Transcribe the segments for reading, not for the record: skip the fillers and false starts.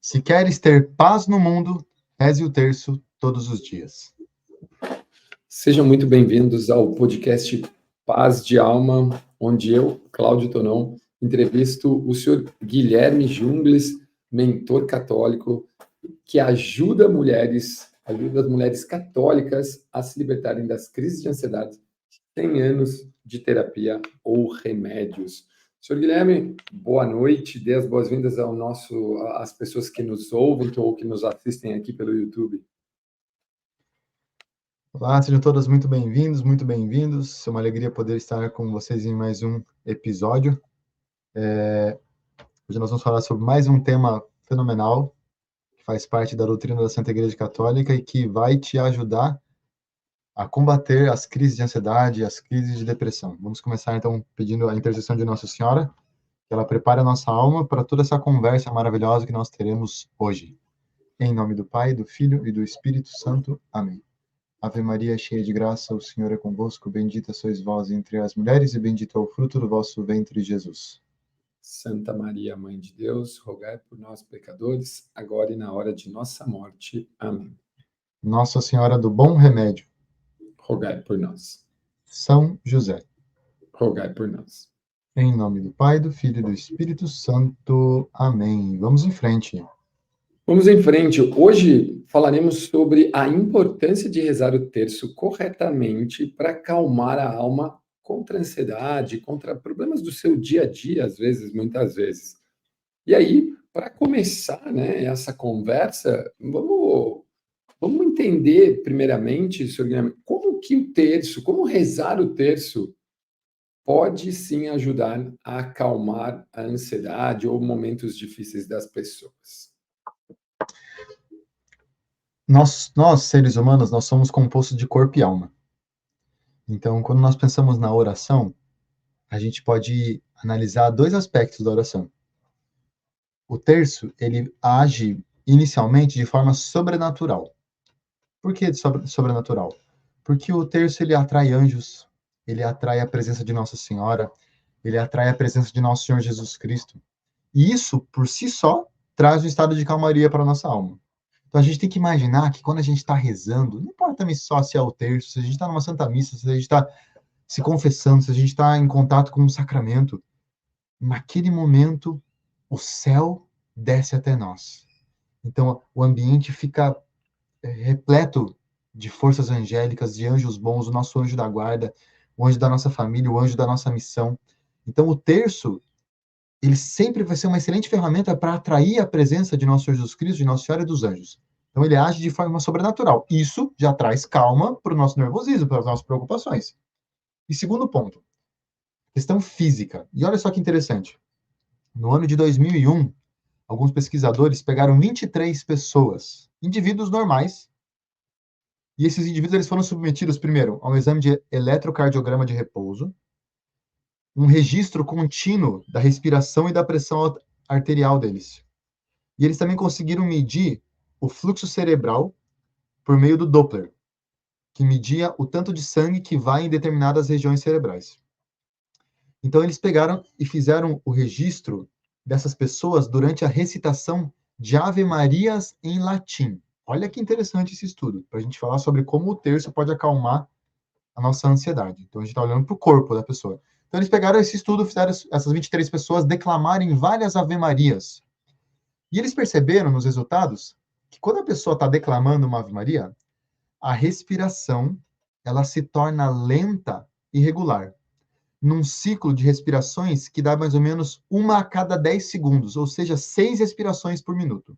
Se queres ter paz no mundo, reze o terço todos os dias. Sejam muito bem-vindos ao podcast Paz de Alma, onde eu, Cláudio Tonon, entrevisto o senhor Guilherme Jungles, mentor católico, que ajuda as mulheres católicas a se libertarem das crises de ansiedade sem anos de terapia ou remédios. Senhor Guilherme, boa noite, dê as boas-vindas às pessoas que nos ouvem ou que nos assistem aqui pelo YouTube. Olá, sejam todos muito bem-vindos, muito bem-vindos. É uma alegria poder estar com vocês em mais um episódio. Hoje nós vamos falar sobre mais um tema fenomenal, que faz parte da doutrina da Santa Igreja Católica e que vai te ajudar a combater as crises de ansiedade, as crises de depressão. Vamos começar, então, pedindo a intercessão de Nossa Senhora, que ela prepare a nossa alma para toda essa conversa maravilhosa que nós teremos hoje. Em nome do Pai, do Filho e do Espírito Santo. Amém. Ave Maria, cheia de graça, o Senhor é convosco, bendita sois vós entre as mulheres e bendito é o fruto do vosso ventre, Jesus. Santa Maria, Mãe de Deus, rogai por nós, pecadores, agora e na hora de nossa morte. Amém. Nossa Senhora do Bom Remédio, rogai por nós. São José, rogai por nós. Em nome do Pai, do Filho e do Espírito Santo. Amém. Vamos em frente. Vamos em frente. Hoje falaremos sobre a importância de rezar o terço corretamente para acalmar a alma contra a ansiedade, contra problemas do seu dia a dia, às vezes, muitas vezes. E aí, para começar, né, essa conversa, vamos entender, primeiramente, Sr. Guilherme, como que o terço, como rezar o terço pode sim ajudar a acalmar a ansiedade ou momentos difíceis das pessoas. Nós, seres humanos, nós somos compostos de corpo e alma. Então, quando nós pensamos na oração, a gente pode analisar dois aspectos da oração. O terço, ele age inicialmente de forma sobrenatural. Por que sobrenatural? Porque o terço, ele atrai anjos, ele atrai a presença de Nossa Senhora, ele atrai a presença de Nosso Senhor Jesus Cristo. E isso, por si só, traz um estado de calmaria para a nossa alma. Então, a gente tem que imaginar que quando a gente está rezando, não importa só se é o terço, se a gente está numa Santa Missa, se a gente está se confessando, se a gente está em contato com um sacramento, naquele momento, o céu desce até nós. Então, o ambiente fica repleto de forças angélicas, de anjos bons, o nosso anjo da guarda, o anjo da nossa família, o anjo da nossa missão. Então, o terço, ele sempre vai ser uma excelente ferramenta para atrair a presença de nosso Jesus Cristo, de Nossa Senhora e dos anjos. Então, ele age de forma sobrenatural. Isso já traz calma para o nosso nervosismo, para as nossas preocupações. E segundo ponto, questão física. E olha só que interessante. No ano de 2001, alguns pesquisadores pegaram 23 pessoas, indivíduos normais, e esses indivíduos eles foram submetidos, primeiro, a um exame de eletrocardiograma de repouso, um registro contínuo da respiração e da pressão arterial deles. E eles também conseguiram medir o fluxo cerebral por meio do Doppler, que media o tanto de sangue que vai em determinadas regiões cerebrais. Então, eles pegaram e fizeram o registro dessas pessoas durante a recitação de Ave Marias em latim. Olha que interessante esse estudo, para a gente falar sobre como o terço pode acalmar a nossa ansiedade. Então, a gente está olhando para o corpo da pessoa. Então, eles pegaram esse estudo, fizeram essas 23 pessoas declamarem várias Ave Marias. E eles perceberam nos resultados que quando a pessoa está declamando uma Ave Maria, a respiração ela se torna lenta e regular, num ciclo de respirações que dá mais ou menos 1 a cada 10 segundos, ou seja, 6 respirações por minuto.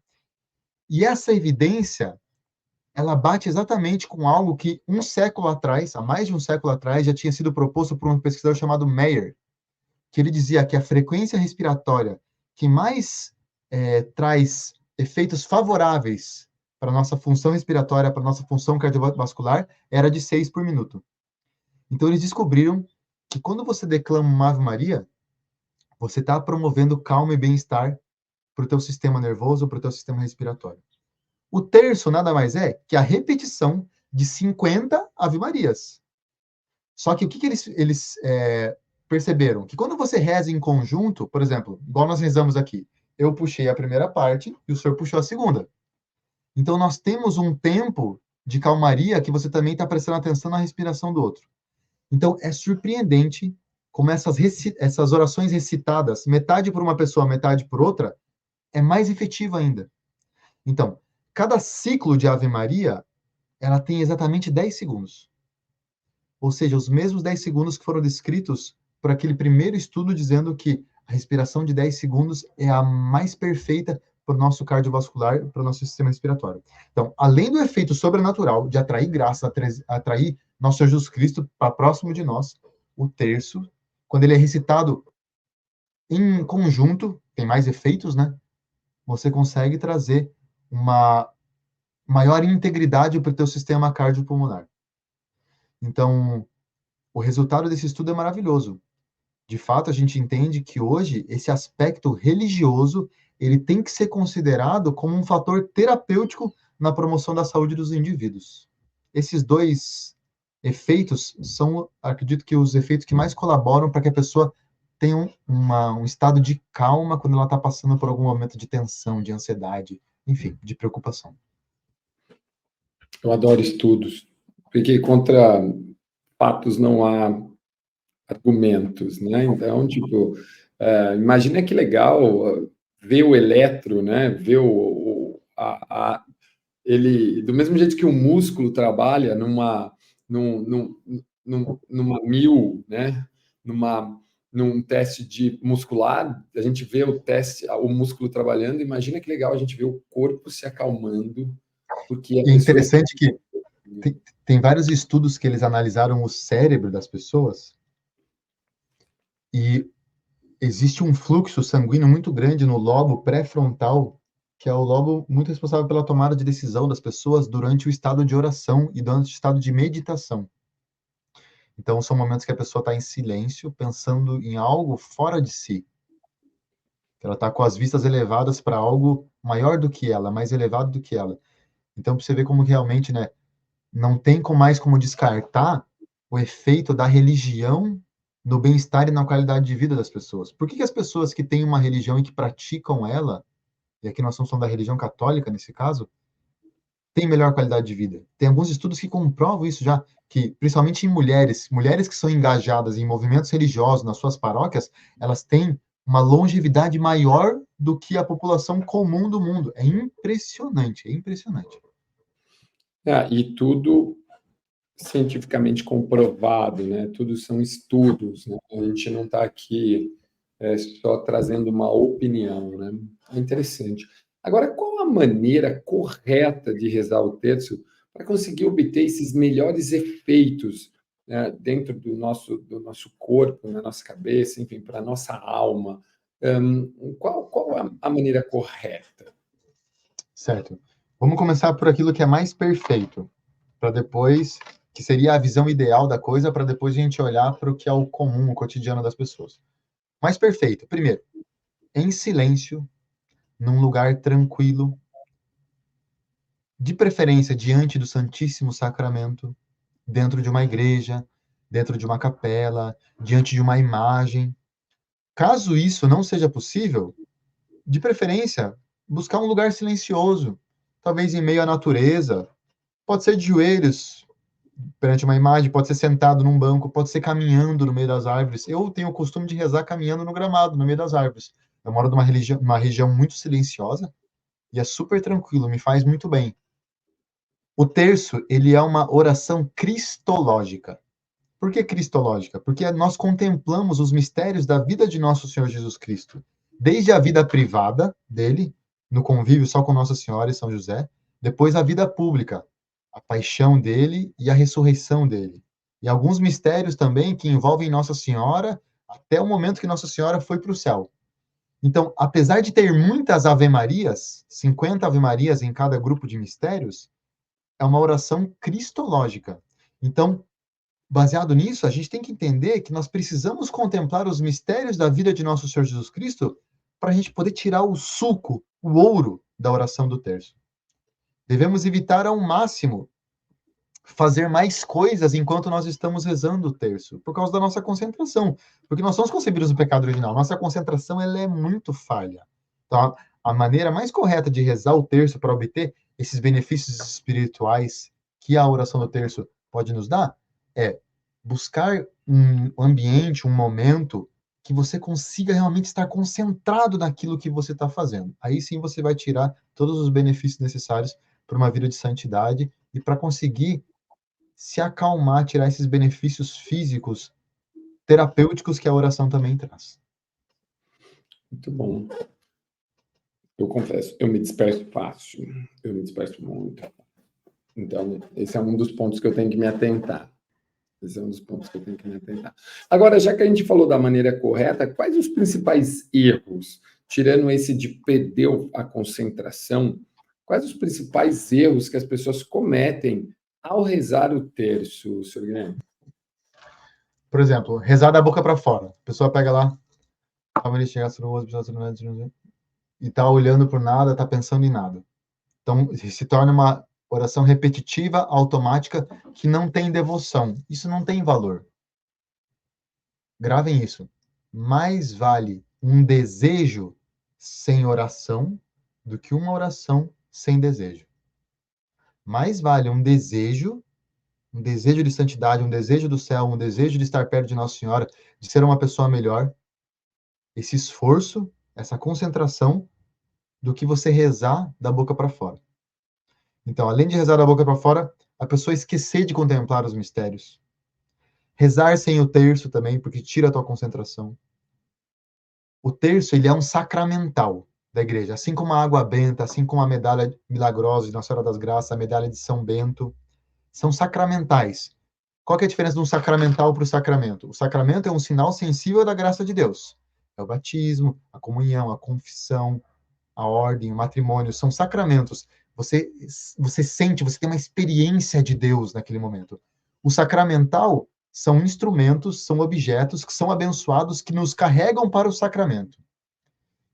E essa evidência, ela bate exatamente com algo que um século atrás, há mais de um século atrás, já tinha sido proposto por um pesquisador chamado Meyer, que ele dizia que a frequência respiratória que mais traz efeitos favoráveis para a nossa função respiratória, para a nossa função cardiovascular, era de 6 por minuto. Então, eles descobriram que quando você declama uma Ave Maria, você está promovendo calma e bem-estar para o teu sistema nervoso, para o teu sistema respiratório. O terço nada mais é que a repetição de 50 Ave Marias. Só que o que eles perceberam? Que quando você reza em conjunto, por exemplo, igual nós rezamos aqui, eu puxei a primeira parte e o senhor puxou a segunda. Então, nós temos um tempo de calmaria que você também está prestando atenção na respiração do outro. Então, é surpreendente como essas orações recitadas, metade por uma pessoa, metade por outra, é mais efetiva ainda. Então, cada ciclo de Ave Maria, ela tem exatamente 10 segundos. Ou seja, os mesmos 10 segundos que foram descritos por aquele primeiro estudo dizendo que a respiração de 10 segundos é a mais perfeita para o nosso cardiovascular, para o nosso sistema respiratório. Então, além do efeito sobrenatural de atrair graça, atrair nosso Senhor Jesus Cristo para próximo de nós, o terço, quando ele é recitado em conjunto, tem mais efeitos, né? Você consegue trazer uma maior integridade para o teu sistema cardiopulmonar. Então, o resultado desse estudo é maravilhoso. De fato, a gente entende que hoje esse aspecto religioso ele tem que ser considerado como um fator terapêutico na promoção da saúde dos indivíduos. Esses dois efeitos são, acredito que, os efeitos que mais colaboram para que a pessoa tenha um estado de calma quando ela está passando por algum momento de tensão, de ansiedade, enfim, de preocupação. Eu adoro estudos, porque contra fatos não há argumentos, né? Então, tipo, imagina que legal ver o eletro, né? Ver ele, do mesmo jeito que o músculo trabalha numa mil, né? Num teste de muscular, a gente vê o músculo trabalhando, imagina que legal a gente ver o corpo se acalmando, porque a E é pessoa... interessante que tem vários estudos que eles analisaram o cérebro das pessoas e existe um fluxo sanguíneo muito grande no lobo pré-frontal, que é o lobo muito responsável pela tomada de decisão das pessoas durante o estado de oração e durante o estado de meditação. Então, são momentos que a pessoa está em silêncio, pensando em algo fora de si. Ela está com as vistas elevadas para algo maior do que ela, mais elevado do que ela. Então, para você ver como realmente, né, não tem mais como descartar o efeito da religião no bem-estar e na qualidade de vida das pessoas. Por que as pessoas que têm uma religião e que praticam ela, e aqui nós estamos falando da religião católica nesse caso, têm melhor qualidade de vida? Tem alguns estudos que comprovam isso já, que principalmente em mulheres que são engajadas em movimentos religiosos nas suas paróquias, elas têm uma longevidade maior do que a população comum do mundo. É impressionante, é impressionante. E tudo cientificamente comprovado, né? Tudo são estudos, né? A gente não está aqui só trazendo uma opinião, né? É interessante. Agora, qual a maneira correta de rezar o terço para conseguir obter esses melhores efeitos, né, dentro do nosso corpo, na nossa cabeça, enfim, para a nossa alma? Qual a maneira correta? Certo. Vamos começar por aquilo que é mais perfeito, para depois, que seria a visão ideal da coisa, para depois a gente olhar para o que é o comum, o cotidiano das pessoas. Mais perfeito, primeiro, em silêncio, num lugar tranquilo, de preferência diante do Santíssimo Sacramento, dentro de uma igreja, dentro de uma capela, diante de uma imagem. Caso isso não seja possível, de preferência, buscar um lugar silencioso, talvez em meio à natureza, pode ser de joelhos perante uma imagem, pode ser sentado num banco, pode ser caminhando no meio das árvores. Eu tenho o costume de rezar caminhando no gramado, no meio das árvores. Eu moro numa região muito silenciosa e é super tranquilo, me faz muito bem. O terço, ele é uma oração cristológica. Por que cristológica? Porque nós contemplamos os mistérios da vida de nosso Senhor Jesus Cristo, desde a vida privada dele, no convívio só com Nossa Senhora e São José, depois a vida pública, a paixão dele e a ressurreição dele. E alguns mistérios também que envolvem Nossa Senhora até o momento que Nossa Senhora foi para o céu. Então, apesar de ter muitas Ave-Marias, 50 Ave-Marias em cada grupo de mistérios, é uma oração cristológica. Então, baseado nisso, a gente tem que entender que nós precisamos contemplar os mistérios da vida de nosso Senhor Jesus Cristo para a gente poder tirar o suco, o ouro da oração do terço. Devemos evitar ao máximo fazer mais coisas enquanto nós estamos rezando o terço, por causa da nossa concentração, porque nós somos concebidos no pecado original. Nossa concentração ela é muito falha. Então, a maneira mais correta de rezar o terço para obter esses benefícios espirituais que a oração do terço pode nos dar é buscar um ambiente, um momento que você consiga realmente estar concentrado naquilo que você está fazendo. Aí sim você vai tirar todos os benefícios necessários para uma vida de santidade e para conseguir se acalmar, tirar esses benefícios físicos, terapêuticos que a oração também traz. Muito bom. Eu confesso, eu me disperso fácil. Eu me disperso muito. Então, esse é um dos pontos que eu tenho que me atentar. Esse é um dos pontos que eu tenho que me atentar. Agora, já que a gente falou da maneira correta, quais os principais erros, tirando esse de perder a concentração, quais os principais erros que as pessoas cometem ao rezar o terço, Sr. Guilherme? Por exemplo, rezar da boca para fora. A pessoa pega lá, e tá olhando por nada, tá pensando em nada. Então, se torna uma oração repetitiva, automática, que não tem devoção. Isso não tem valor. Gravem isso. Mais vale um desejo sem oração do que uma oração sem desejo. Mais vale um desejo de santidade, um desejo do céu, um desejo de estar perto de Nossa Senhora, de ser uma pessoa melhor, esse esforço, essa concentração, do que você rezar da boca para fora. Então, além de rezar da boca para fora, a pessoa esquecer de contemplar os mistérios. Rezar sem o terço também, porque tira a tua concentração. O terço, ele é um sacramental da igreja, assim como a água benta, assim como a medalha milagrosa de Nossa Senhora das Graças, a medalha de São Bento, são sacramentais. Qual que é a diferença de um sacramental para o sacramento? O sacramento é um sinal sensível da graça de Deus. É o batismo, a comunhão, a confissão, a ordem, o matrimônio, são sacramentos. Você sente, você tem uma experiência de Deus naquele momento. O sacramental são instrumentos, são objetos que são abençoados, que nos carregam para o sacramento.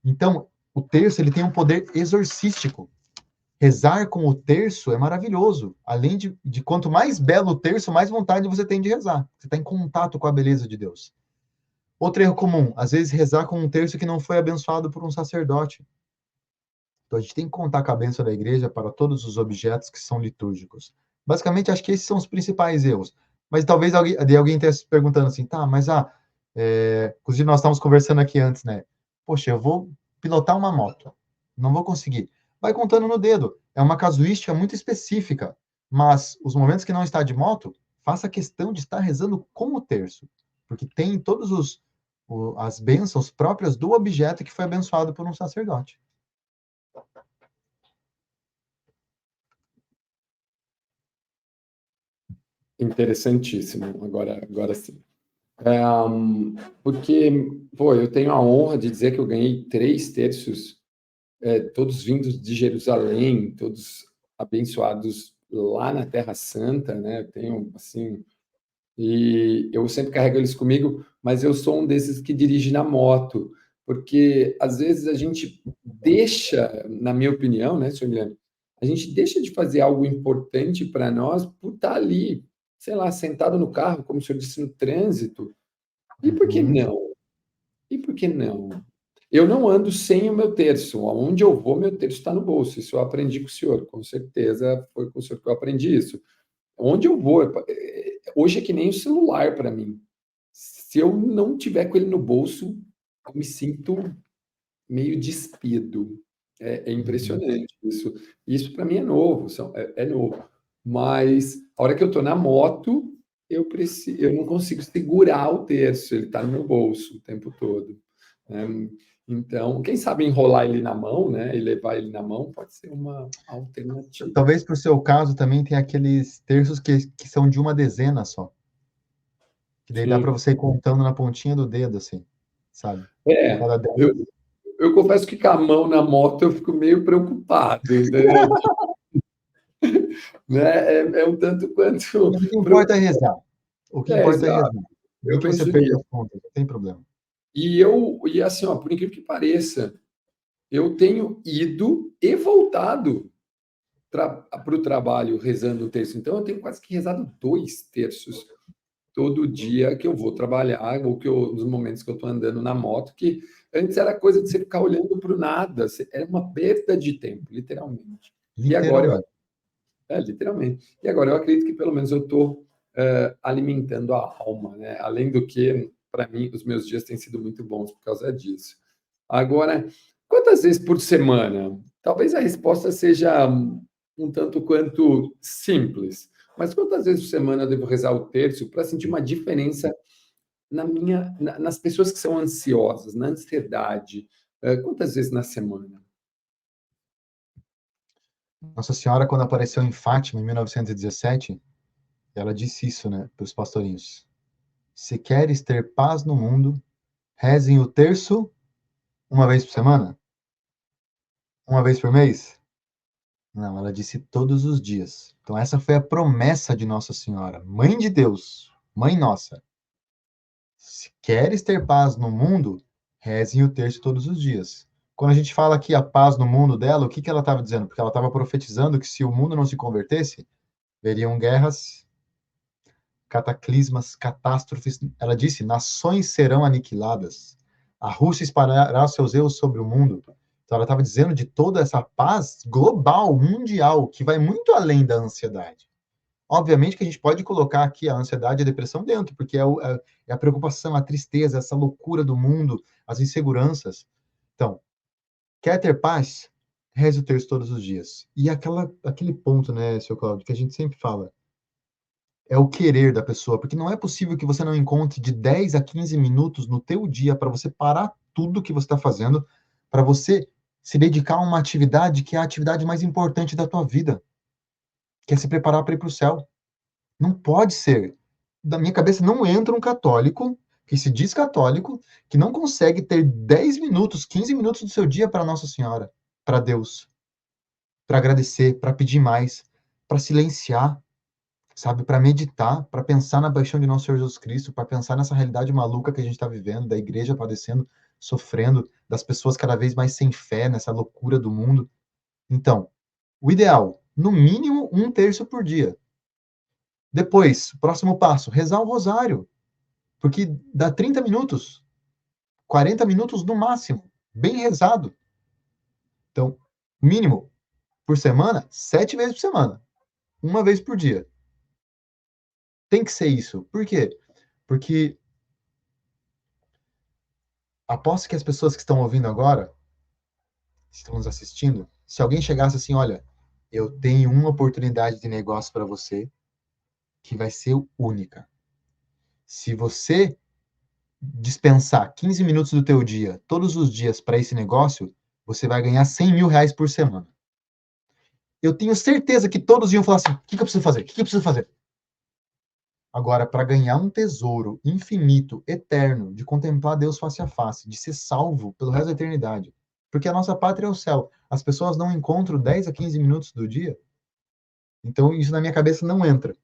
Então, o terço ele tem um poder exorcístico. Rezar com o terço é maravilhoso. Além de quanto mais belo o terço, mais vontade você tem de rezar. Você está em contato com a beleza de Deus. Outro erro comum, às vezes rezar com um terço que não foi abençoado por um sacerdote. Então, a gente tem que contar com a bênção da igreja para todos os objetos que são litúrgicos. Basicamente, acho que esses são os principais erros. Mas talvez alguém esteja se perguntando assim, tá, mas inclusive nós estávamos conversando aqui antes, né? Poxa, eu vou pilotar uma moto, não vou conseguir. Vai contando no dedo. É uma casuística muito específica. Mas os momentos que não está de moto, faça questão de estar rezando com o terço, porque tem todos as bênçãos próprias do objeto que foi abençoado por um sacerdote. Interessantíssimo, agora sim. Porque, pô, eu tenho a honra de dizer que eu ganhei 3 terços, todos vindos de Jerusalém, todos abençoados lá na Terra Santa, né? Eu tenho, assim, e eu sempre carrego eles comigo, mas eu sou um desses que dirige na moto, porque às vezes a gente deixa, na minha opinião, né, senhor Guilherme, a gente deixa de fazer algo importante para nós por estar ali, sei lá, sentado no carro, como o senhor disse, no trânsito. E por que Uhum. não? E por que não? Eu não ando sem o meu terço. Aonde eu vou, meu terço está no bolso. Isso eu aprendi com o senhor, com certeza foi com o senhor que eu aprendi isso. Onde eu vou, hoje é que nem o celular para mim. Se eu não tiver com ele no bolso, eu me sinto meio despido. É Uhum. impressionante isso. Isso para mim é novo, é novo. Mas a hora que eu estou na moto, eu não consigo segurar o terço, ele está no meu bolso o tempo todo, né? Então, quem sabe enrolar ele na mão, né, e levar ele na mão pode ser uma alternativa. Talvez para o seu caso também tem aqueles terços que são de uma dezena só. Que daí dá para Sim. você ir contando na pontinha do dedo, assim, sabe? É, Cada 10. eu confesso que com a mão na moto eu fico meio preocupado, entendeu? Né? É um tanto quanto Mas o que importa é preocupante. rezar. O que É, importa é exato. rezar. Nem Eu que você penso perca nisso. as contas, não tem problema. E assim, ó, por incrível que pareça, eu tenho ido e voltado para o trabalho rezando um terço. Então, eu tenho quase que rezado 2 terços todo dia que eu vou trabalhar, ou nos momentos que eu estou andando na moto, que Antes era coisa de você ficar olhando para o nada, era uma perda de tempo, literalmente. E agora eu Literalmente. literalmente. E agora eu acredito que pelo menos eu estou alimentando a alma, né? Além do que, para mim, os meus dias têm sido muito bons por causa disso. Agora, quantas vezes por semana? Talvez a resposta seja um tanto quanto simples, mas quantas vezes por semana eu devo rezar o terço para sentir uma diferença nas pessoas que são ansiosas, na ansiedade? Quantas vezes na semana? Nossa Senhora, quando apareceu em Fátima, em 1917, ela disse isso, né, para os pastorinhos. Se queres ter paz no mundo, rezem o terço uma vez por semana? Uma vez por mês? Não, ela disse todos os dias. Então, essa foi a promessa de Nossa Senhora, Mãe de Deus, Mãe Nossa. Se queres ter paz no mundo, rezem o terço todos os dias. Quando a gente fala aqui a paz no mundo dela, o que que ela estava dizendo? Porque ela estava profetizando que se o mundo não se convertesse, veriam guerras, cataclismas, catástrofes. Ela disse: nações serão aniquiladas. A Rússia espalhará seus erros sobre o mundo. Então, ela estava dizendo de toda essa paz global, mundial, que vai muito além da ansiedade. Obviamente que a gente pode colocar aqui a ansiedade e a depressão dentro, porque é a preocupação, a tristeza, essa loucura do mundo, as inseguranças. Então, quer ter paz? Reze o terço todos os dias. E aquele ponto, né, seu Cláudio, que a gente sempre fala, é o querer da pessoa, porque não é possível que você não encontre de 10 a 15 minutos no teu dia para você parar tudo que você está fazendo, para você se dedicar a uma atividade que é a atividade mais importante da tua vida, que é se preparar para ir para o céu. Não pode ser. Da minha cabeça não entra um católico que se diz católico, que não consegue ter 10 minutos, 15 minutos do seu dia para Nossa Senhora, para Deus, para agradecer, para pedir mais, para silenciar, sabe, para meditar, para pensar na paixão de nosso Senhor Jesus Cristo, para pensar nessa realidade maluca que a gente está vivendo, da igreja padecendo, sofrendo, das pessoas cada vez mais sem fé nessa loucura do mundo. Então, o ideal, no mínimo um terço por dia. Depois, próximo passo, rezar o rosário, porque dá 30 minutos, 40 minutos no máximo, bem rezado. Então, mínimo por semana, 7 vezes por semana, uma vez por dia. Tem que ser isso. Por quê? Porque aposto que as pessoas que estão ouvindo agora, estão nos assistindo, se alguém chegasse assim, olha, eu tenho uma oportunidade de negócio para você que vai ser única. Se você dispensar 15 minutos do teu dia, todos os dias, para esse negócio, você vai ganhar 100 mil reais por semana. Eu tenho certeza que todos iam falar assim, o que eu preciso fazer? O que eu preciso fazer? Agora, para ganhar um tesouro infinito, eterno, de contemplar Deus face a face, de ser salvo pelo resto da eternidade, porque a nossa pátria é o céu. As pessoas não encontram 10 a 15 minutos do dia, então isso na minha cabeça não entra,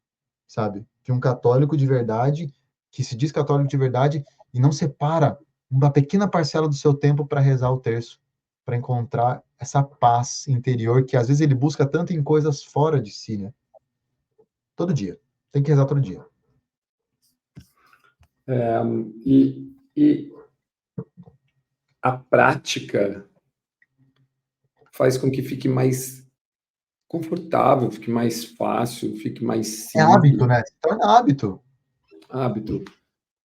sabe? Que um católico de verdade, que se diz católico de verdade, e não separa uma pequena parcela do seu tempo para rezar o terço, para encontrar essa paz interior que às vezes ele busca tanto em coisas fora de si, né? Todo dia. Tem que rezar todo dia. E a prática faz com que fique mais confortável, fique mais fácil, fique mais É simples. hábito, né? Se torna hábito. Hábito,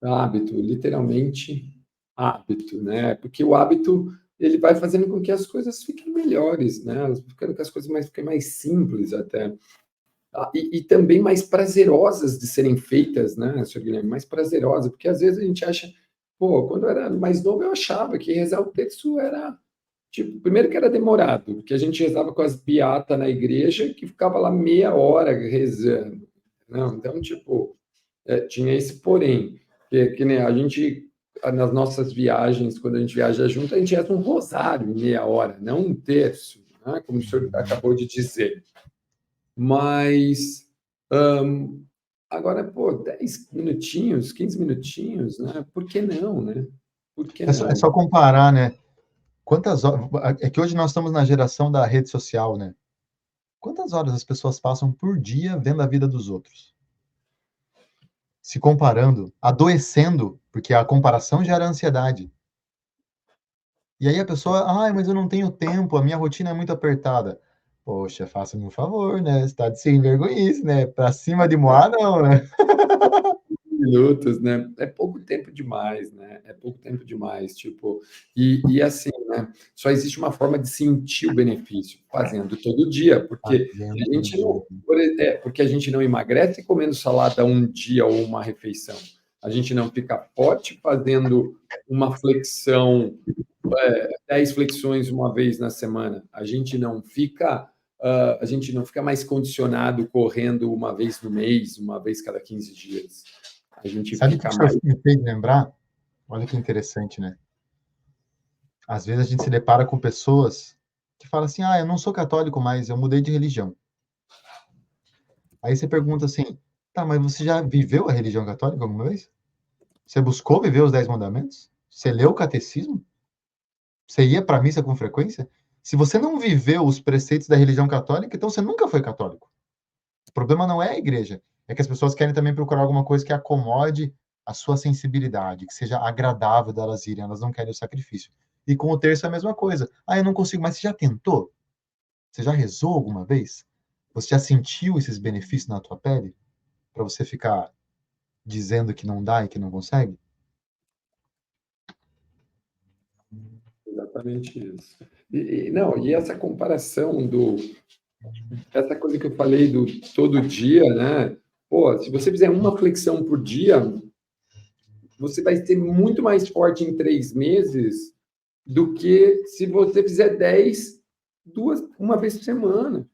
hábito, literalmente hábito, né? Porque o hábito ele vai fazendo com que as coisas fiquem melhores, né? Ficando que as coisas fiquem mais simples até. E também mais prazerosas de serem feitas, né, senhor Guilherme? Mais prazerosas, porque às vezes a gente acha, pô, quando eu era mais novo eu achava que rezar o terço era, tipo, primeiro que era demorado, porque a gente rezava com as beatas na igreja que ficava lá meia hora rezando. Não, então, tipo, tinha esse porém, que nem a gente, nas nossas viagens, quando a gente viaja junto, a gente reza um rosário em meia hora, não um terço, né, como o senhor acabou de dizer. Mas agora, pô, 10 minutinhos, 15 minutinhos, né? Por que não, né? Por que É não? só comparar, né? Quantas horas. É que hoje nós estamos na geração da rede social, né? Quantas horas as pessoas passam por dia vendo a vida dos outros? Se comparando, adoecendo, porque a comparação gera ansiedade. E aí a pessoa, mas eu não tenho tempo, a minha rotina é muito apertada. Poxa, faça-me um favor, né? Você tá de sem vergonhice, né? Pra cima de Moá, não, né? Minutos, né? É pouco tempo demais, né? É pouco tempo demais, tipo, e assim, né? Só existe uma forma de sentir o benefício, fazendo todo dia, porque Fazendo a todo gente dia. não, porque a gente não emagrece comendo salada um dia ou uma refeição. A gente não fica forte fazendo uma flexão, 10 flexões uma vez na semana. A gente não fica mais condicionado correndo uma vez no mês, uma vez cada 15 dias. A gente Sabe o que fica o senhor mais. me fez lembrar? Olha que interessante, né? Às vezes a gente se depara com pessoas que falam assim, eu não sou católico mais, eu mudei de religião. Aí você pergunta assim, tá, mas você já viveu a religião católica alguma vez? Você buscou viver os 10 mandamentos? Você leu o catecismo? Você ia para a missa com frequência? Se você não viveu os preceitos da religião católica, então você nunca foi católico. O problema não é a igreja, é que as pessoas querem também procurar alguma coisa que acomode a sua sensibilidade, que seja agradável delas irem, elas não querem o sacrifício. E com o terço é a mesma coisa. Eu não consigo, mas você já tentou? Você já rezou alguma vez? Você já sentiu esses benefícios na tua pele? Para você ficar dizendo que não dá e que não consegue? Exatamente isso. Não, e essa comparação essa coisa que eu falei do todo dia, né? Pô, se você fizer uma flexão por dia, você vai ser muito mais forte em 3 meses do que se você fizer 10 uma vez por semana.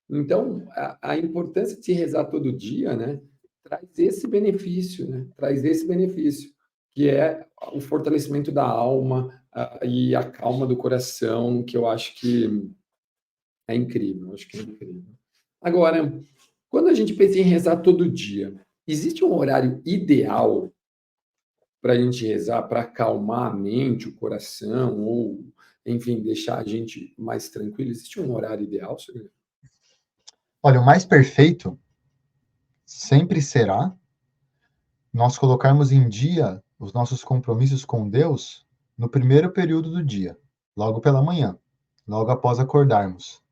Então, a importância de rezar todo dia, né, traz esse benefício, né, traz esse benefício, que é o fortalecimento da alma e a calma do coração, que eu acho que é incrível, acho que é incrível. Agora, quando a gente pensa em rezar todo dia, existe um horário ideal para a gente rezar, para acalmar a mente, o coração, ou, enfim, deixar a gente mais tranquilo? Existe um horário ideal, senhor? Olha, o mais perfeito sempre será nós colocarmos em dia os nossos compromissos com Deus no primeiro período do dia, logo pela manhã, logo após acordarmos.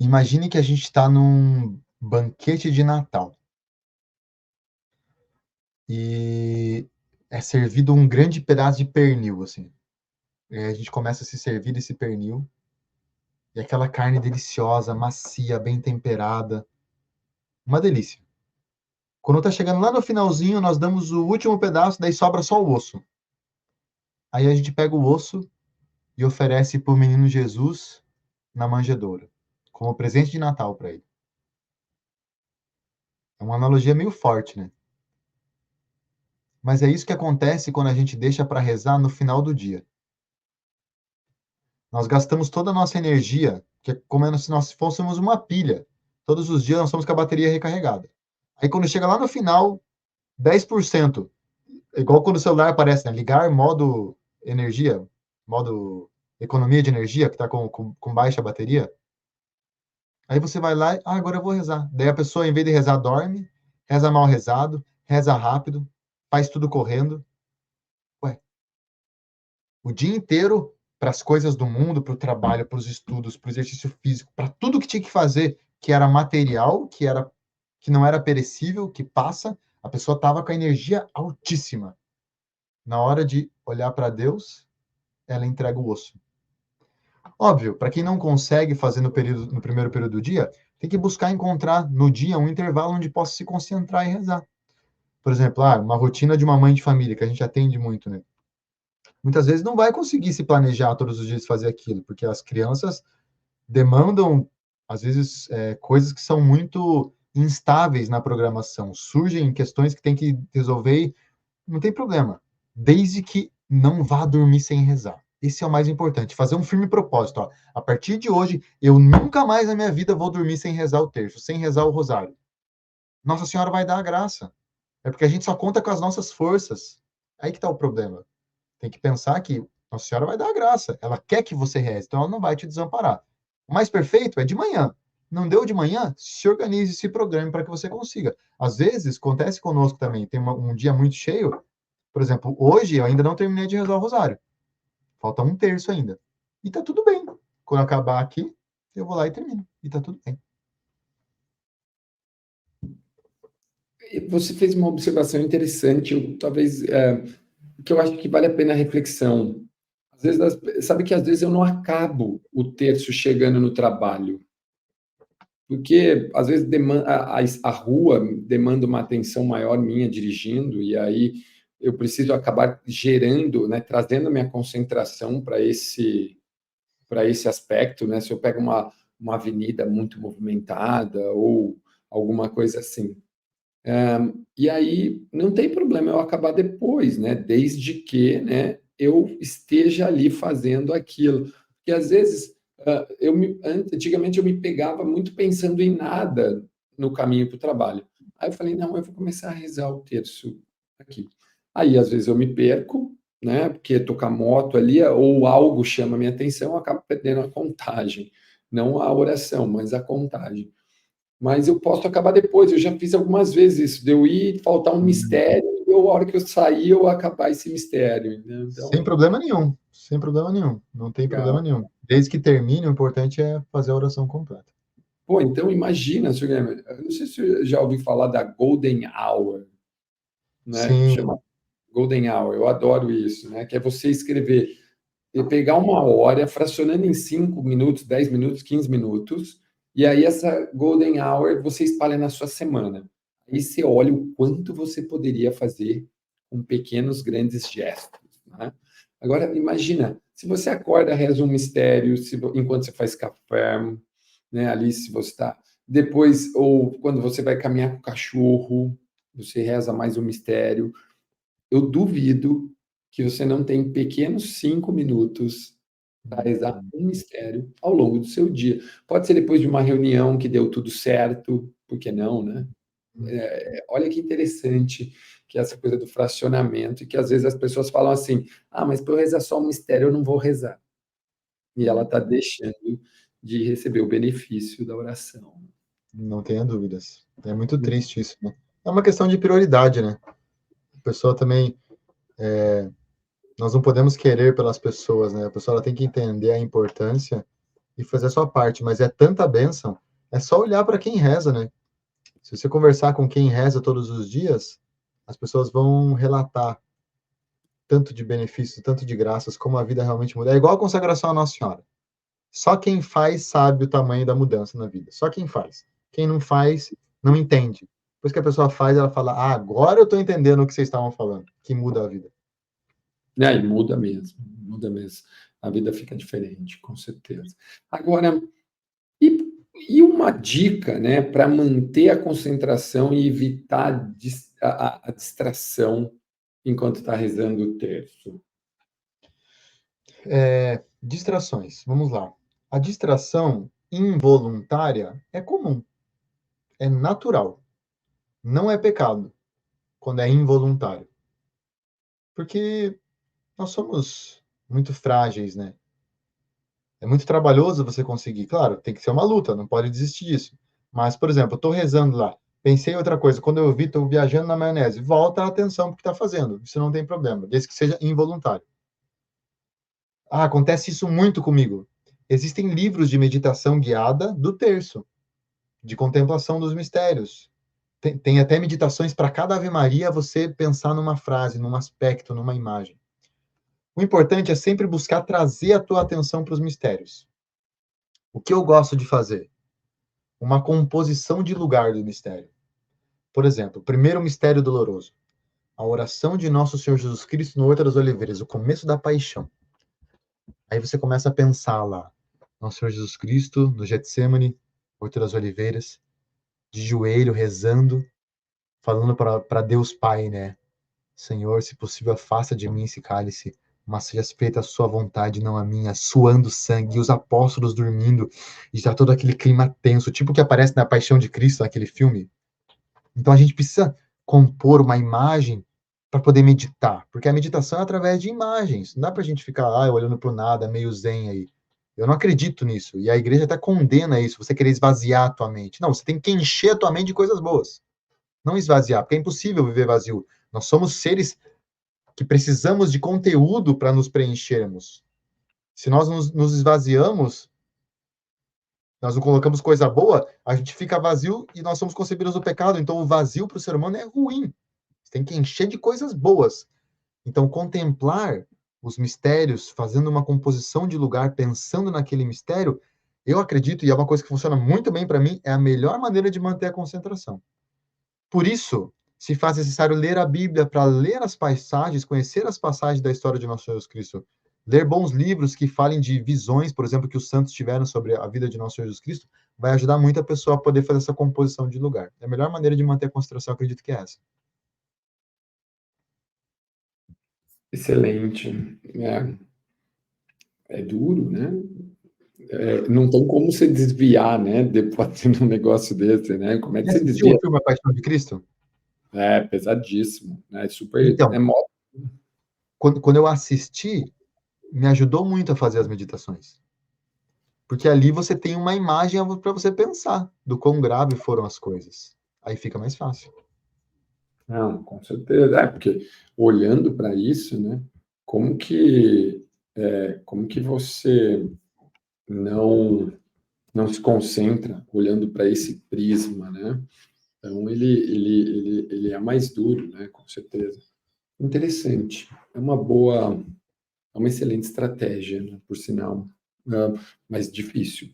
Imagine que a gente está num banquete de Natal e é servido um grande pedaço de pernil, assim. E aí a gente começa a se servir desse pernil e aquela carne deliciosa, macia, bem temperada, uma delícia. Quando está chegando lá no finalzinho, nós damos o último pedaço, daí sobra só o osso. Aí a gente pega o osso e oferece para o menino Jesus na manjedoura, como presente de Natal para ele. É uma analogia meio forte, né? Mas é isso que acontece quando a gente deixa para rezar no final do dia. Nós gastamos toda a nossa energia, que é como se nós fôssemos uma pilha. Todos os dias nós estamos com a bateria recarregada. Aí quando chega lá no final, 10%, igual quando o celular aparece, né? Ligar modo energia, modo economia de energia, que está com baixa bateria. Aí você vai lá e, agora eu vou rezar. Daí a pessoa, em vez de rezar, dorme, reza mal rezado, reza rápido, faz tudo correndo. Ué, o dia inteiro para as coisas do mundo, para o trabalho, para os estudos, para o exercício físico, para tudo que tinha que fazer, que era material, que não era perecível, que passa, a pessoa estava com a energia altíssima. Na hora de olhar para Deus, ela entrega o osso. Óbvio, para quem não consegue fazer no primeiro período do dia, tem que buscar encontrar no dia um intervalo onde possa se concentrar e rezar. Por exemplo, uma rotina de uma mãe de família, que a gente atende muito, né? Muitas vezes não vai conseguir se planejar todos os dias fazer aquilo, porque as crianças demandam, às vezes, coisas que são muito instáveis na programação. Surgem questões que tem que resolver e não tem problema, desde que não vá dormir sem rezar. Esse é o mais importante, fazer um firme propósito. Ó. A partir de hoje, eu nunca mais na minha vida vou dormir sem rezar o terço, sem rezar o rosário. Nossa Senhora vai dar a graça. É porque a gente só conta com as nossas forças. Aí que está o problema. Tem que pensar que Nossa Senhora vai dar a graça. Ela quer que você reze, então ela não vai te desamparar. O mais perfeito é de manhã. Não deu de manhã? Se organize, se programe para que você consiga. Às vezes, acontece conosco também, tem um dia muito cheio, Por exemplo, hoje eu ainda não terminei de rezar o rosário. Falta um terço ainda. E tá tudo bem. Quando acabar aqui, eu vou lá e termino. E tá tudo bem. Você fez uma observação interessante, talvez, que eu acho que vale a pena a reflexão. Às vezes, sabe que às vezes eu não acabo o terço chegando no trabalho, porque às vezes a rua demanda uma atenção maior minha dirigindo, e aí eu preciso acabar gerando, né, trazendo a minha concentração para esse aspecto, né? Se eu pego uma avenida muito movimentada ou alguma coisa assim. E aí não tem problema eu acabar depois, né? Desde que, né, eu esteja ali fazendo aquilo. Porque às vezes antigamente eu me pegava muito pensando em nada no caminho para o trabalho. Aí eu falei, não, eu vou começar a rezar o terço aqui. Aí às vezes eu me perco, né? Porque tocar moto ali ou algo chama a minha atenção, eu acabo perdendo a contagem. Não a oração, mas a contagem. Mas eu posso acabar depois. Eu já fiz algumas vezes isso, de eu ir, faltar um mistério, e a hora que eu sair, eu acabar esse mistério, né? Sem Então, problema nenhum. Sem problema nenhum. Não tem problema legal. nenhum. Desde que termine, o importante é fazer a oração completa. Pô, então imagina, Sr. Guilherme, eu não sei se você já ouviu falar da Golden Hour, né? Sim. Chama Golden Hour, eu adoro isso, né? Que é você escrever, e pegar uma hora, fracionando em 5 minutos, 10 minutos, 15 minutos, e aí essa Golden Hour você espalha na sua semana. Aí você olha o quanto você poderia fazer com pequenos, grandes gestos, né? Agora, imagina, se você acorda, reza um mistério, enquanto você faz café, né, ali se você está... Depois, ou quando você vai caminhar com o cachorro, você reza mais um mistério. Eu duvido que você não tem pequenos 5 minutos para rezar um mistério ao longo do seu dia. Pode ser depois de uma reunião que deu tudo certo, por que não, né? Olha que interessante que é essa coisa do fracionamento, e que às vezes as pessoas falam assim: ah, mas para eu rezar só um mistério eu não vou rezar. E ela está deixando de receber o benefício da oração. Não tenha dúvidas. É muito triste isso, né? É uma questão de prioridade, né? A pessoa também, nós não podemos querer pelas pessoas, né? A pessoa ela tem que entender a importância e fazer a sua parte, mas é tanta bênção, é só olhar para quem reza, né? Se você conversar com quem reza todos os dias, as pessoas vão relatar tanto de benefícios, tanto de graças, como a vida realmente muda. É igual a consagração à Nossa Senhora. Só quem faz sabe o tamanho da mudança na vida. Só quem faz. Quem não faz, não entende. Depois que a pessoa faz, ela fala: ah, agora eu estou entendendo o que vocês estavam falando, que muda a vida. E muda mesmo, muda mesmo. A vida fica diferente, com certeza. Agora, e, e uma dica, né, para manter a concentração e evitar a distração enquanto está rezando o terço? Distrações, vamos lá. A distração involuntária é comum, é natural, não é pecado quando é involuntário. Porque nós somos muito frágeis, né? É muito trabalhoso você conseguir. Claro, tem que ser uma luta, não pode desistir disso. Mas, por exemplo, eu estou rezando lá, pensei em outra coisa, quando eu vi, estou viajando na maionese, volta a atenção para o que está fazendo. Isso não tem problema, desde que seja involuntário. Ah, acontece isso muito comigo. Existem livros de meditação guiada do terço, de contemplação dos mistérios. Tem até meditações para cada Ave Maria você pensar numa frase, num aspecto, numa imagem. O importante é sempre buscar trazer a tua atenção para os mistérios. O que eu gosto de fazer? Uma composição de lugar do mistério. Por exemplo, o primeiro mistério doloroso, a oração de Nosso Senhor Jesus Cristo no Horto das Oliveiras, o começo da paixão. Aí você começa a pensar lá, Nosso Senhor Jesus Cristo no Getsemane, Horto das Oliveiras, de joelho, rezando, falando para Deus Pai, né? Senhor, se possível, afasta de mim esse cálice, mas seja feita a sua vontade, não a minha, suando sangue, e os apóstolos dormindo, e está todo aquele clima tenso, tipo que aparece na Paixão de Cristo, naquele filme. Então a gente precisa compor uma imagem para poder meditar, porque a meditação é através de imagens, não dá para a gente ficar olhando para o nada, meio zen aí. Eu não acredito nisso, e a igreja até condena isso, você querer esvaziar a tua mente. Não, você tem que encher a tua mente de coisas boas, não esvaziar, porque é impossível viver vazio. Nós somos seres que precisamos de conteúdo para nos preenchermos. Se nós nos esvaziamos, nós não colocamos coisa boa, a gente fica vazio e nós somos concebidos do pecado. Então, o vazio para o ser humano é ruim. Você tem que encher de coisas boas. Então, contemplar os mistérios, fazendo uma composição de lugar, pensando naquele mistério, eu acredito, e é uma coisa que funciona muito bem para mim, é a melhor maneira de manter a concentração. Por isso, se faz necessário ler a Bíblia para ler as passagens, conhecer as passagens da história de nosso Jesus Cristo. Ler bons livros que falem de visões, por exemplo, que os santos tiveram sobre a vida de nosso Jesus Cristo, vai ajudar muito a pessoa a poder fazer essa composição de lugar. A melhor maneira de manter a concentração, eu acredito que é essa. Excelente. É duro, né? Não tem como você desviar, né? Depois de um negócio desse, né? Como é que E você assistiu desvia? o filme A Paixão de Cristo? É pesadíssimo, né? Super. Então, quando eu assisti, me ajudou muito a fazer as meditações. Porque ali você tem uma imagem para você pensar do quão grave foram as coisas. Aí fica mais fácil. Não, com certeza. Porque olhando para isso, né? Como que, como que você não não se concentra olhando para esse prisma, né? Então ele é mais duro, né? Com certeza. Interessante. É uma excelente estratégia, né? Por sinal. Mas difícil,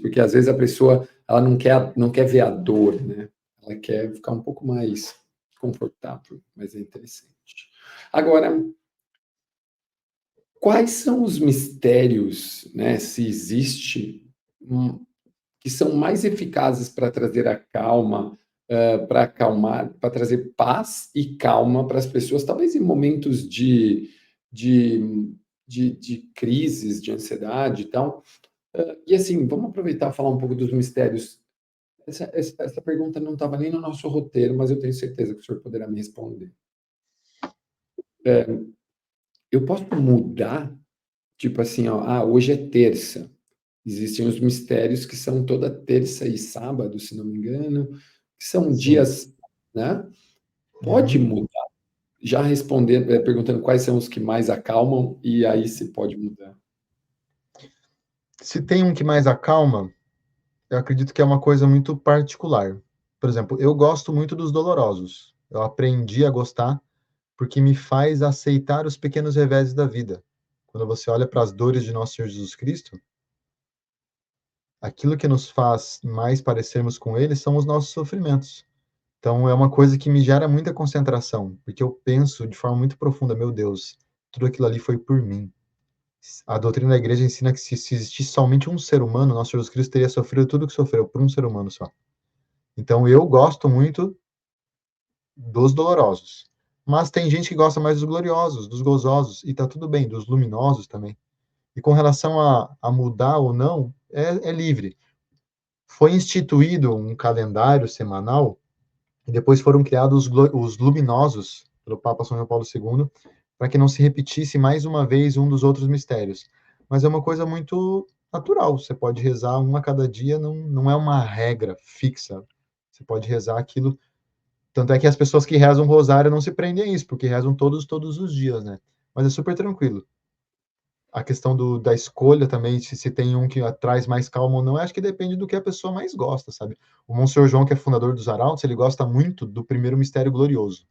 porque às vezes a pessoa ela não quer ver a dor, né? Ela quer ficar um pouco mais confortável, mas é interessante. Agora, quais são os mistérios, né? Se existe que são mais eficazes para trazer a calma, para acalmar, para trazer paz e calma para as pessoas, talvez em momentos de, de crises, de ansiedade e tal. E assim, vamos aproveitar e falar um pouco dos mistérios. Essa pergunta não estava nem no nosso roteiro, mas eu tenho certeza que o senhor poderá me responder. Eu posso mudar, tipo assim, ó, hoje é terça. Existem os mistérios que são toda terça e sábado, se não me engano, que são Sim. dias, né? Pode Uhum. mudar. Já respondendo, perguntando quais são os que mais acalmam, e aí se pode mudar. Se tem um que mais acalma, eu acredito que é uma coisa muito particular. Por exemplo, eu gosto muito dos dolorosos. Eu aprendi a gostar porque me faz aceitar os pequenos reveses da vida. Quando você olha para as dores de nosso Senhor Jesus Cristo, aquilo que nos faz mais parecermos com ele são os nossos sofrimentos. Então é uma coisa que me gera muita concentração, porque eu penso de forma muito profunda, meu Deus, tudo aquilo ali foi por mim. A doutrina da igreja ensina que se existisse somente um ser humano, nosso Jesus Cristo teria sofrido tudo o que sofreu por um ser humano só. Então eu gosto muito dos dolorosos. Mas tem gente que gosta mais dos gloriosos, dos gozosos, e tá tudo bem, dos luminosos também. E com relação a mudar ou não, é livre. Foi instituído um calendário semanal, e depois foram criados os luminosos, pelo Papa São João Paulo II, para que não se repetisse mais uma vez um dos outros mistérios. Mas é uma coisa muito natural, você pode rezar um a cada dia, não é uma regra fixa. Você pode rezar aquilo. Tanto é que as pessoas que rezam rosário não se prendem a isso, porque rezam todos os dias, né? Mas é super tranquilo. A questão da escolha também, se tem um que traz mais calma ou não, acho que depende do que a pessoa mais gosta, sabe? O Monsenhor João, que é fundador dos Arautos, ele gosta muito do primeiro mistério glorioso,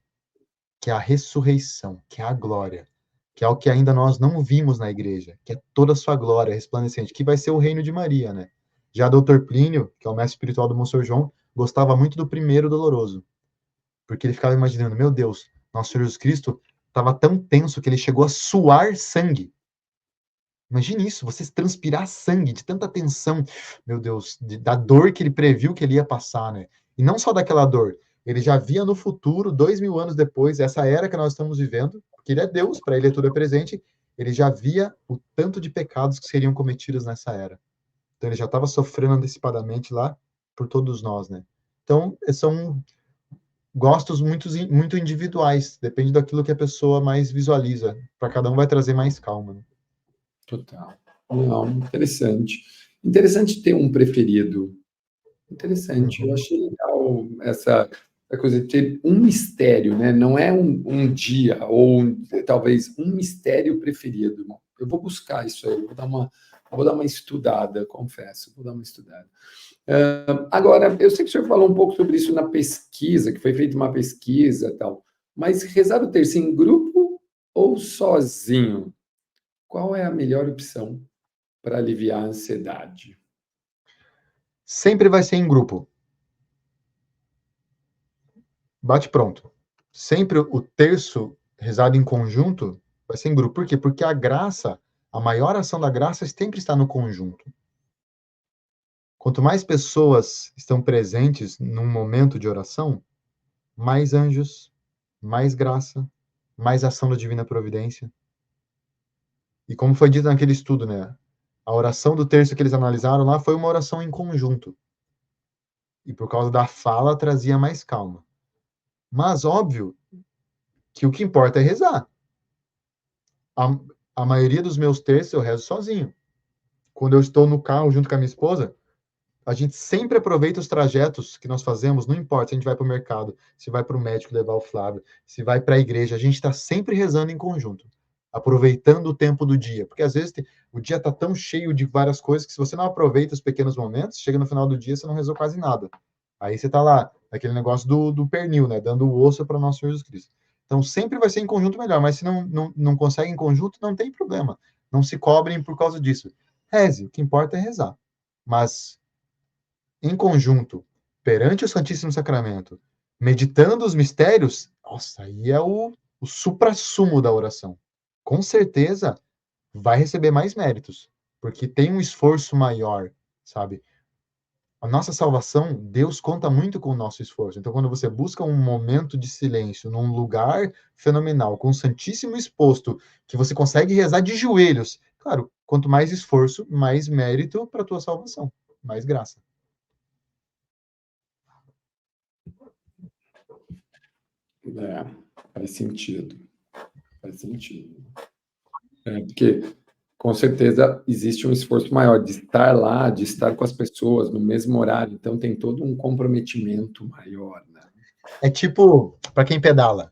que é a ressurreição, que é a glória, que é o que ainda nós não vimos na igreja, que é toda a sua glória resplandecente, que vai ser o reino de Maria, né? Já Dr. Plínio, que é o mestre espiritual do Monsenhor João, gostava muito do primeiro doloroso, porque ele ficava imaginando, meu Deus, nosso Senhor Jesus Cristo estava tão tenso que ele chegou a suar sangue. Imagine isso, você transpirar sangue de tanta tensão, meu Deus, da dor que ele previu que ele ia passar, né? E não só daquela dor, ele já via no futuro, 2000 anos depois, essa era que nós estamos vivendo, porque ele é Deus, para ele tudo é presente, ele já via o tanto de pecados que seriam cometidos nessa era. Então ele já estava sofrendo antecipadamente lá por todos nós, né? Então, são gostos muito individuais, depende daquilo que a pessoa mais visualiza. Para cada um vai trazer mais calma, né? Total. Não, interessante. Interessante ter um preferido. Interessante. Eu Uhum. achei legal essa. a coisa de ter um mistério, né? Não é um dia, ou talvez um mistério preferido. Eu vou buscar isso aí, vou dar uma estudada, confesso, vou dar uma estudada. Agora, eu sei que o senhor falou um pouco sobre isso na pesquisa, que foi feita uma pesquisa e tal, mas rezar o terço em grupo ou sozinho? Qual é a melhor opção para aliviar a ansiedade? Sempre vai ser em grupo. Bate pronto. Sempre o terço rezado em conjunto vai ser em grupo. Por quê? Porque a graça, a maior ação da graça sempre está no conjunto. Quanto mais pessoas estão presentes num momento de oração, mais anjos, mais graça, mais ação da divina providência. E como foi dito naquele estudo, né? A oração do terço que eles analisaram lá foi uma oração em conjunto. E por causa da fala trazia mais calma. Mas óbvio que o que importa é rezar. A, a maioria dos meus terços eu rezo sozinho. Quando eu estou no carro junto com a minha esposa, a gente sempre aproveita os trajetos que nós fazemos, não importa se a gente vai para o mercado, se vai para o médico levar o Flávio, se vai para a igreja, a gente está sempre rezando em conjunto, aproveitando o tempo do dia, porque às vezes o dia está tão cheio de várias coisas que se você não aproveita os pequenos momentos, chega no final do dia você não rezou quase nada. Aí você está lá, aquele negócio do pernil, né, dando o osso para o nosso Senhor Jesus Cristo. Então sempre vai ser em conjunto melhor, mas se não consegue em conjunto, não tem problema. Não se cobrem por causa disso. Reze, o que importa é rezar. Mas em conjunto, perante o Santíssimo Sacramento, meditando os mistérios, nossa, aí é o suprassumo da oração. Com certeza vai receber mais méritos, porque tem um esforço maior, sabe? A nossa salvação, Deus conta muito com o nosso esforço. Então, quando você busca um momento de silêncio num lugar fenomenal, com o Santíssimo exposto, que você consegue rezar de joelhos, claro, quanto mais esforço, mais mérito para a tua salvação, mais graça. É, faz sentido. Faz sentido. Porque, com certeza, existe um esforço maior de estar lá, de estar com as pessoas no mesmo horário. Então, tem todo um comprometimento maior, né? É tipo, para quem pedala,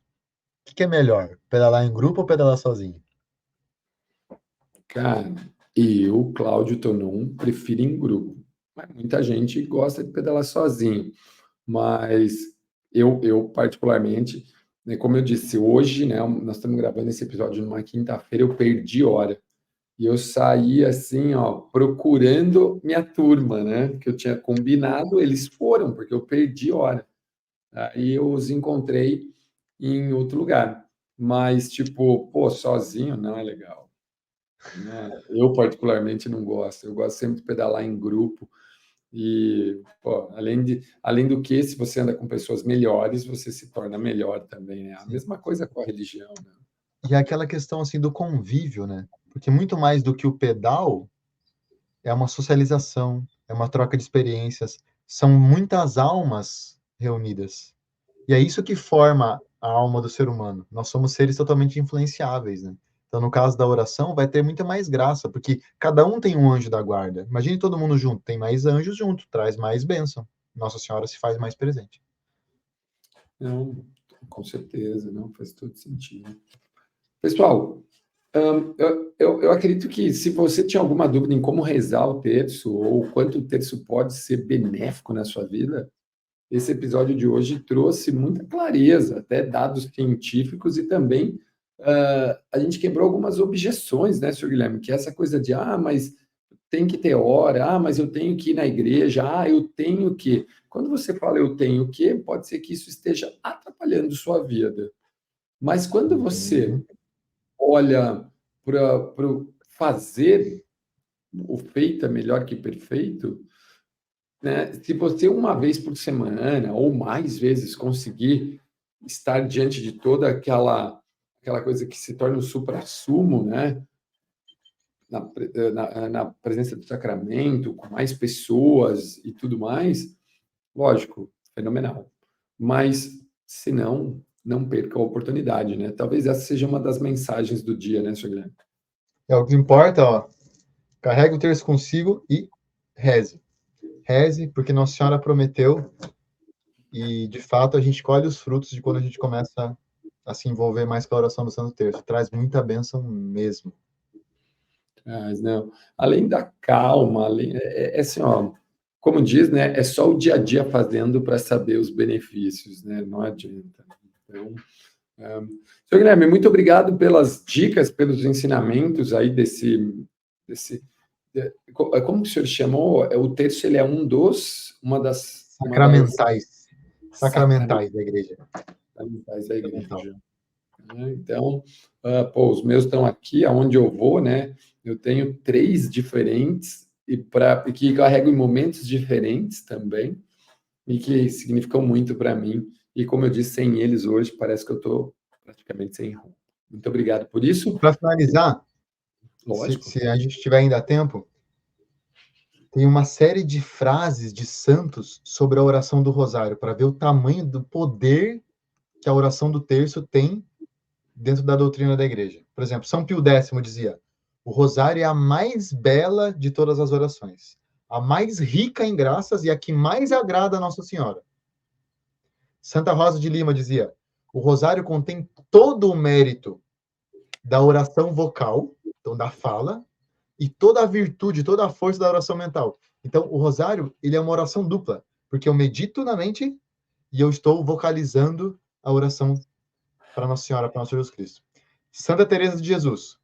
o que é melhor? Pedalar em grupo ou pedalar sozinho? Cara, eu, Cláudio Tonon, prefiro em grupo. Mas muita gente gosta de pedalar sozinho. Mas eu particularmente, né, como eu disse, hoje, né, nós estamos gravando esse episódio numa quinta-feira, eu perdi hora. E eu saí assim, ó, procurando minha turma, né? Que eu tinha combinado, eles foram, porque eu perdi hora. Aí eu os encontrei em outro lugar. Mas, tipo, pô, sozinho não é legal, né? Eu, particularmente, não gosto. Eu gosto sempre de pedalar em grupo. E, pô, além do que, se você anda com pessoas melhores, você se torna melhor também, né? A Sim. mesma coisa com a religião, né? E é aquela questão assim do convívio, né? Porque muito mais do que o pedal é uma socialização, é uma troca de experiências, são muitas almas reunidas. E é isso que forma a alma do ser humano. Nós somos seres totalmente influenciáveis, né? Então, no caso da oração, vai ter muita mais graça, porque cada um tem um anjo da guarda. Imagine todo mundo junto, tem mais anjos junto, traz mais bênção. Nossa Senhora se faz mais presente. Não, com certeza, não, faz todo sentido. Pessoal, eu acredito que se você tinha alguma dúvida em como rezar o terço ou quanto o terço pode ser benéfico na sua vida, esse episódio de hoje trouxe muita clareza, até dados científicos e também a gente quebrou algumas objeções, né, senhor Guilherme? Que é essa coisa de, mas tem que ter hora, mas eu tenho que ir na igreja, eu tenho que. Quando você fala eu tenho que, pode ser que isso esteja atrapalhando sua vida. Mas quando você Uhum. olha para o fazer, o feito é melhor que perfeito, né? Se você uma vez por semana ou mais vezes conseguir estar diante de toda aquela coisa que se torna o suprassumo, né? Na presença do sacramento, com mais pessoas e tudo mais, lógico, fenomenal. Mas, se não, não perca a oportunidade, né? Talvez essa seja uma das mensagens do dia, né, senhor Guilherme? É o que importa, ó. Carregue o terço consigo e reze. Reze, porque Nossa Senhora prometeu e de fato a gente colhe os frutos de quando a gente começa a se envolver mais com a oração do Santo Terço. Traz muita bênção mesmo. Mas, não. Além da calma, assim, ó, como diz, né, é só o dia a dia fazendo para saber os benefícios, né? Não adianta. Então, senhor Guilherme, muito obrigado pelas dicas, pelos ensinamentos aí como que o senhor chamou? O terço, ele é uma das Sacramentais. sacramentais Sacramentais da igreja. da igreja. Então, pô, os meus estão aqui, aonde eu vou, né? Eu tenho 3 diferentes e que carrego em momentos diferentes também e que significam muito para mim. E como eu disse, sem eles hoje parece que eu estou praticamente sem rumo. Muito obrigado por isso. Para finalizar, Lógico. se a gente tiver ainda tempo, tem uma série de frases de santos sobre a oração do rosário, para ver o tamanho do poder que a oração do terço tem dentro da doutrina da igreja. Por exemplo, São Pio X dizia: o rosário é a mais bela de todas as orações, a mais rica em graças e a que mais agrada a Nossa Senhora. Santa Rosa de Lima dizia: o rosário contém todo o mérito da oração vocal, então da fala, e toda a virtude, toda a força da oração mental. Então, o rosário, ele é uma oração dupla, porque eu medito na mente e eu estou vocalizando a oração para Nossa Senhora, para Nosso Jesus Cristo. Santa Teresa de Jesus.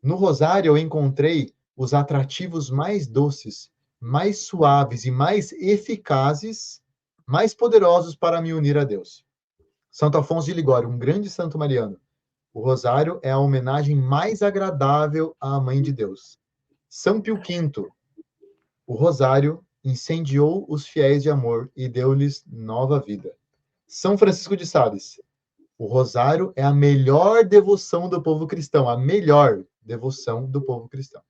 No rosário eu encontrei os atrativos mais doces, mais suaves e mais eficazes, mais poderosos para me unir a Deus. Santo Afonso de Ligório, um grande santo mariano. O rosário é a homenagem mais agradável à Mãe de Deus. São Pio V, o rosário incendiou os fiéis de amor e deu-lhes nova vida. São Francisco de Sales, o rosário é a melhor devoção do povo cristão, a melhor devoção do povo cristão.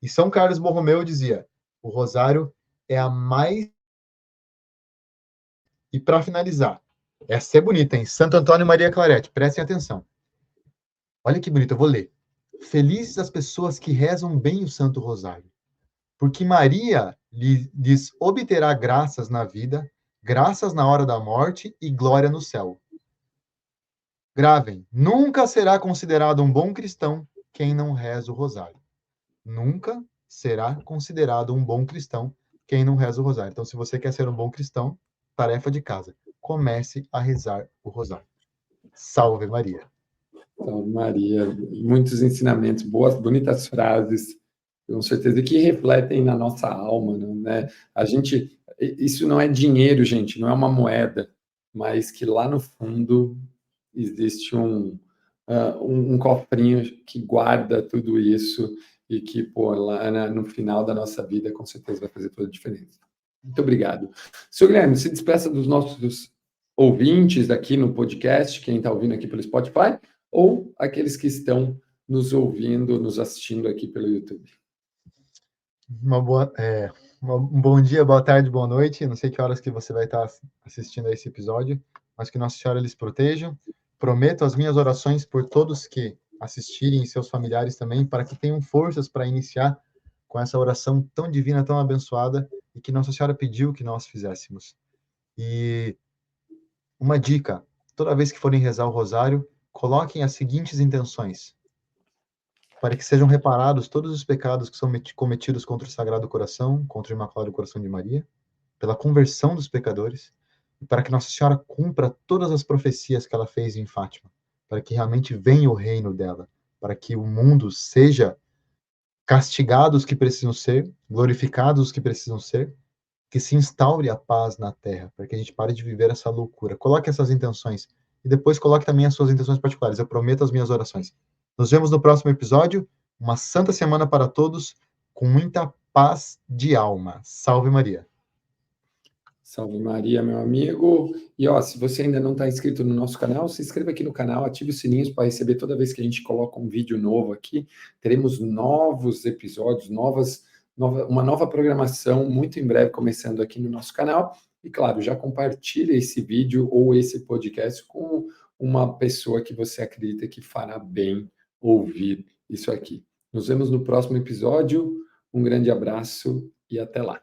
E São Carlos Borromeu dizia: o rosário é a mais. E para finalizar, essa é bonita, hein? Santo Antônio Maria Claret, prestem atenção. Olha que bonito, eu vou ler. Felizes as pessoas que rezam bem o Santo Rosário, porque Maria lhes obterá graças na vida, graças na hora da morte e glória no céu. Gravem, nunca será considerado um bom cristão quem não reza o rosário. Nunca será considerado um bom cristão quem não reza o rosário. Então, se você quer ser um bom cristão, tarefa de casa, comece a rezar o rosário. Salve Maria. Salve Maria. Muitos ensinamentos, boas, bonitas frases, com certeza, que refletem na nossa alma, né? Isso não é dinheiro, gente, não é uma moeda, mas que lá no fundo existe um cofrinho que guarda tudo isso e que, pô, lá no final da nossa vida, com certeza vai fazer toda a diferença. Muito obrigado. Senhor Guilherme, se despeça dos nossos ouvintes aqui no podcast, quem está ouvindo aqui pelo Spotify, ou aqueles que estão nos ouvindo, nos assistindo aqui pelo YouTube. Um bom dia, boa tarde, boa noite. Não sei que horas que você vai estar assistindo a esse episódio, mas que Nossa Senhora lhes proteja. Prometo as minhas orações por todos que assistirem e seus familiares também, para que tenham forças para iniciar com essa oração tão divina, tão abençoada, e que Nossa Senhora pediu que nós fizéssemos. E uma dica: toda vez que forem rezar o rosário, coloquem as seguintes intenções: para que sejam reparados todos os pecados que são cometidos contra o Sagrado Coração, contra o Imaculado Coração de Maria, pela conversão dos pecadores, e para que Nossa Senhora cumpra todas as profecias que ela fez em Fátima, para que realmente venha o reino dela, para que o mundo seja castigado os que precisam ser, glorificados os que precisam ser, que se instaure a paz na terra, para que a gente pare de viver essa loucura. Coloque essas intenções e depois coloque também as suas intenções particulares. Eu prometo as minhas orações. Nos vemos no próximo episódio. Uma santa semana para todos, com muita paz de alma. Salve Maria. Salve Maria, meu amigo. E ó, se você ainda não está inscrito no nosso canal, se inscreva aqui no canal, ative os sininhos para receber toda vez que a gente coloca um vídeo novo aqui. Teremos novos episódios, uma nova programação muito em breve começando aqui no nosso canal. E claro, já compartilhe esse vídeo ou esse podcast com uma pessoa que você acredita que fará bem ouvir isso aqui. Nos vemos no próximo episódio. Um grande abraço e até lá.